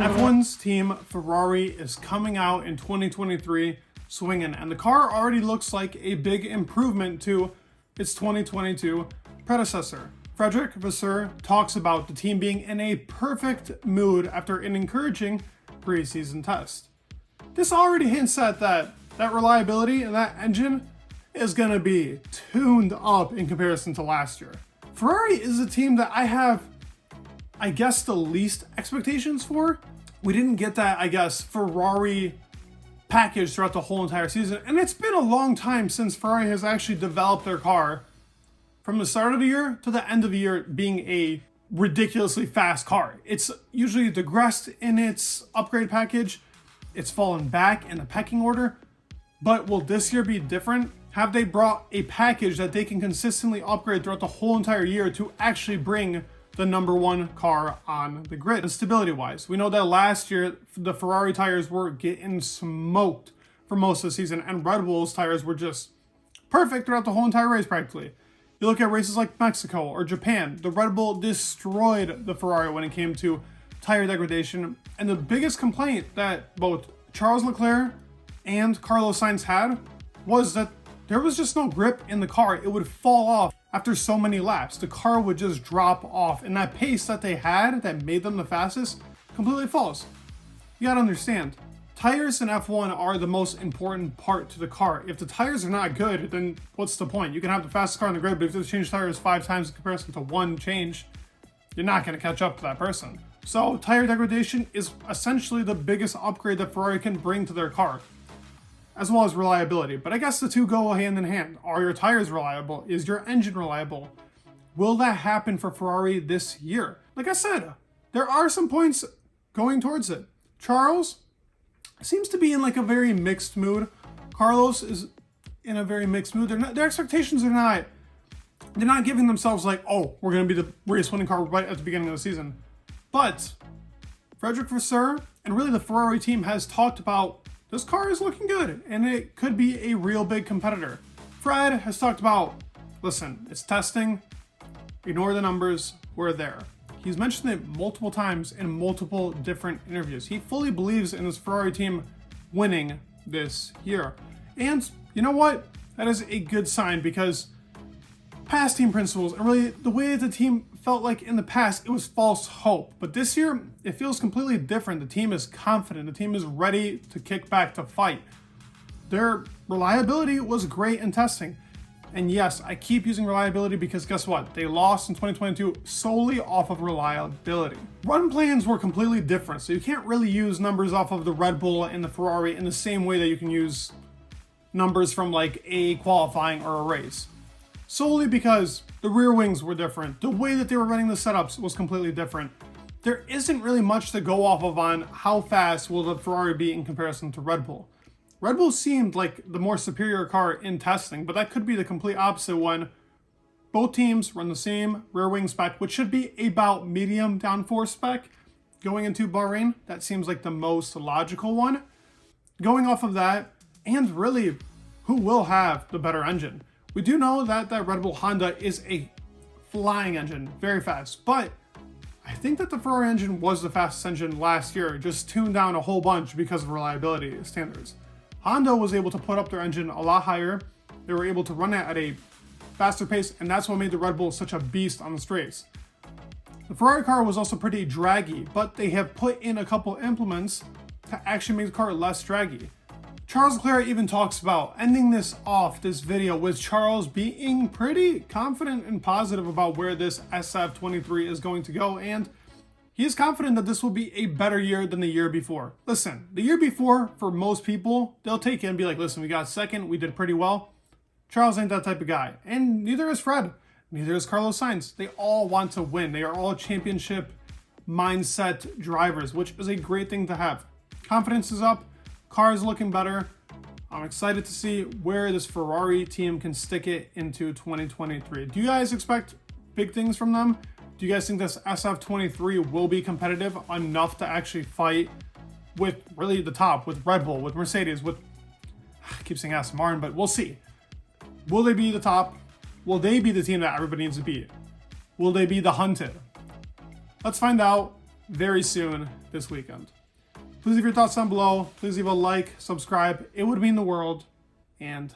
F1's team Ferrari is coming out in 2023 swinging, and the car already looks like a big improvement to its 2022 predecessor. Frederick Vasseur talks about the team being in a perfect mood after an encouraging preseason test. This already hints at that reliability and that engine is going to be tuned up in comparison to last year. Ferrari is a team that I have, I guess, the least expectations for. We didn't get that, I guess, Ferrari package throughout the whole entire season. And it's been a long time since Ferrari has actually developed their car from the start of the year to the end of the year being a ridiculously fast car. It's usually digressed in its upgrade package. It's fallen back in the pecking order. But will this year be different? Have they brought a package that they can consistently upgrade throughout the whole entire year to actually bring the number one car on the grid? And stability wise, we know that last year the Ferrari tires were getting smoked for most of the season, and Red Bull's tires were just perfect throughout the whole entire race practically. You look at races like Mexico or Japan, the Red Bull destroyed the Ferrari when it came to tire degradation. And the biggest complaint that both Charles Leclerc and Carlos Sainz had was that there was just no grip in the car. It would fall off after so many laps. The car would just drop off, and that pace that they had that made them the fastest completely falls. You gotta understand, tires in F1 are the most important part to the car. If the tires are not good, then what's the point? You can have the fastest car on the grid, but if you change tires 5 times in comparison to one change, you're not gonna catch up to that person. So tire degradation is essentially the biggest upgrade that Ferrari can bring to their car, as well as reliability. But I guess the two go hand in hand. Are your tires reliable? Is your engine reliable? Will that happen for Ferrari this year? Like I said, there are some points going towards it. Charles seems to be in like a very mixed mood. Carlos is in a very mixed mood. Their expectations are they're not giving themselves like, oh, we're going to be the race winning car right at the beginning of the season. But Frederick Vasseur and really the Ferrari team has talked about this car is looking good and it could be a real big competitor. Fred has talked about, listen, it's testing, ignore the numbers, we're there. He's mentioned it multiple times in multiple different interviews. He fully believes in this Ferrari team winning this year. And you know what? That is a good sign, because past team principles and really the way that the team felt like in the past, it was false hope. But this year, it feels completely different. The team is confident. The team is ready to kick back to fight. Their reliability was great in testing. And yes, I keep using reliability because guess what? They lost in 2022 solely off of reliability. Run plans were completely different, so you can't really use numbers off of the Red Bull and the Ferrari in the same way that you can use numbers from like a qualifying or a race. Solely because the rear wings were different. The way that they were running the setups was completely different. There isn't really much to go off of on how fast will the Ferrari be in comparison to Red Bull. Red Bull seemed like the more superior car in testing, but that could be the complete opposite when both teams run the same rear wing spec, which should be about medium downforce spec going into Bahrain. That seems like the most logical one. Going off of that, and really, who will have the better engine? We do know that that Red Bull Honda is a flying engine, very fast, but I think that the Ferrari engine was the fastest engine last year, just tuned down a whole bunch because of reliability standards. Honda was able to put up their engine a lot higher. They were able to run it at a faster pace, and that's what made the Red Bull such a beast on the straights. The Ferrari car was also pretty draggy, but they have put in a couple implements to actually make the car less draggy. Charles Leclerc even talks about ending this video with Charles being pretty confident and positive about where this SF23 is going to go, and he is confident that this will be a better year than the year before. Listen, the year before, for most people, they'll take it and be like, listen, we got second, we did pretty well. Charles ain't that type of guy, and neither is Fred, neither is Carlos Sainz. They all want to win. They are all championship mindset drivers, which is a great thing to have. Confidence is up. Car is looking better. I'm excited to see where this Ferrari team can stick it into 2023. Do you guys expect big things from them? Do you guys think this SF23 will be competitive enough to actually fight with really the top, with Red Bull, with Mercedes, with, I keep saying Aston Martin, but we'll see. Will they be the top? Will they be the team that everybody needs to beat? Will they be the hunted? Let's find out very soon this weekend. Please leave your thoughts down below. Please leave a like, subscribe. It would mean the world. And